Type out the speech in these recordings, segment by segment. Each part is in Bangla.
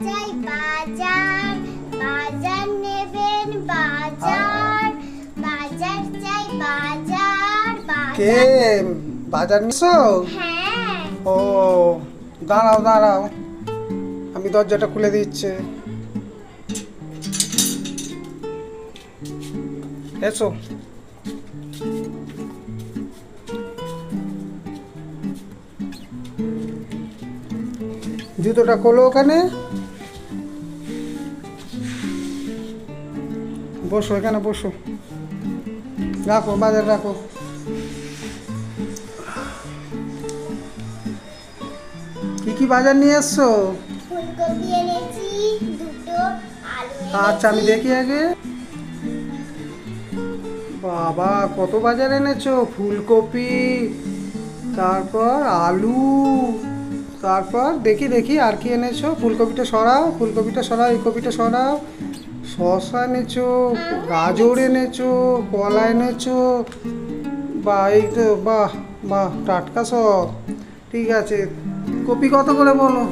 চাই বাজার, বাজার নেবেন বাজার, বাজার চাই বাজার, কে বাজার। বাজার নিছো? হ্যাঁ। ও দাঁড়াও দাঁড়াও, আমি দরজাটা খুলে দিচ্ছি। এসো। জুতোটা খোলো ওখানে, বসো এখানে বসো, রাখো বাজার রাখো। কি কি বাজার নিয়ে এসছো? ফুলকপি এনেছি দুটো, আলু আচ্ছা আমি এনেছি। দেখি আগে। বাবা কত বাজার এনেছো! ফুলকপি, তারপর আলু, তারপর দেখি দেখি আর কি এনেছো। ফুলকপিটা সরাও, ফুলকপিটা সরাও, এই কপিটা সরাও। শসা এনেছো, গাজর এনেছো, কলা এনেছো। বাহ, এই তো বাহ বাহ, টাটকা সব। ঠিক আছে, কপি কত করে বলো?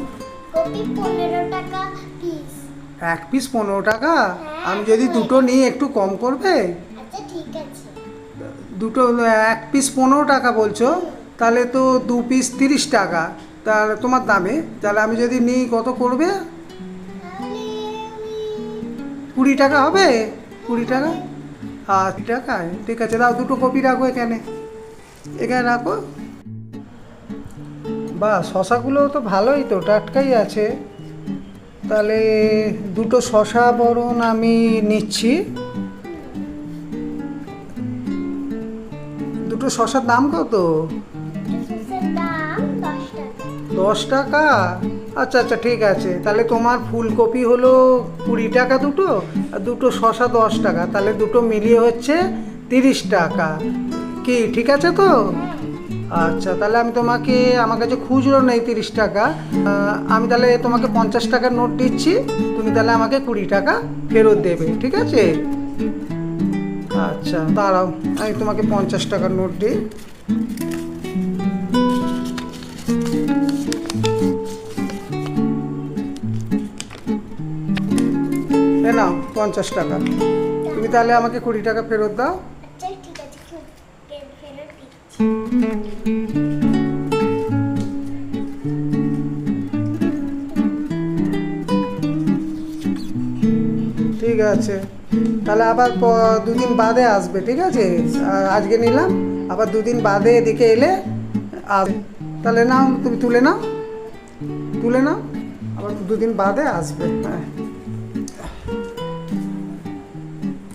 কপি 15 টাকা পিস। এক পিস 15 টাকা? আমি যদি দুটো নিই একটু কম করবে? আচ্ছা ঠিক আছে। দুটো, এক পিস 15 টাকা বলছো, তাহলে তো 2 পিস 30 টাকা। তাহলে তোমার দামে, তাহলে আমি যদি নিই কত করবে? তাহলে আমি 20 টাকা হবে? 20 টাকা? 8 টাকায় ঠিক আছে, দাও দুটো কপি রাখো এখানে, এখানে রাখো। বাহ, শশাগুলো তো ভালোই, তো টাটকাই আছে। তাহলে দুটো শশা বরং আমি নিচ্ছি। দুটো শশার দাম কত? সসের দাম 10 টাকা। 10 টাকা? আচ্ছা আচ্ছা ঠিক আছে, তাহলে তোমার ফুলকপি হলো 20 টাকা দুটো, আর দুটো শশা 10 টাকা, তাহলে দুটো মিলিয়ে হচ্ছে 30 টাকা। কি ঠিক আছে তো? আচ্ছা তাহলে আমি তোমাকে, আমার কাছে খুচরো নেই 30 টাকা, আমি তাহলে তোমাকে 50 টাকার নোট দিচ্ছি, তুমি তাহলে আমাকে 20 টাকা ফেরত দেবে, ঠিক আছে? আচ্ছা দাঁড়াও, আমি তোমাকে 50 টাকার নোট দিই। এ নাও 50 টাকা, তুমি তাহলে আমাকে 20 টাকা ফেরত দাও। আচ্ছা ঠিক আছে, ফেরত দিচ্ছি। ঠিক আছে, তাহলে আবার দুদিন বাদে আসবে, ঠিক আছে? আজকে নিলাম, আবার দুদিন বাদে এদিকে এলে তাহলে নাও, তুমি তুলে নাও, তুলে নাও, আবার দুদিন বাদে আসবে। হ্যাঁ,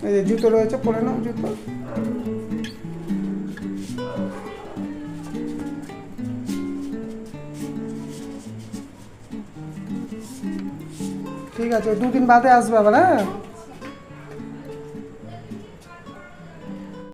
এই যে জুতো রয়েছে, পরে নাও জুতো। ঠিক আছে, দুদিন বাদে আসবে আবার, হ্যাঁ।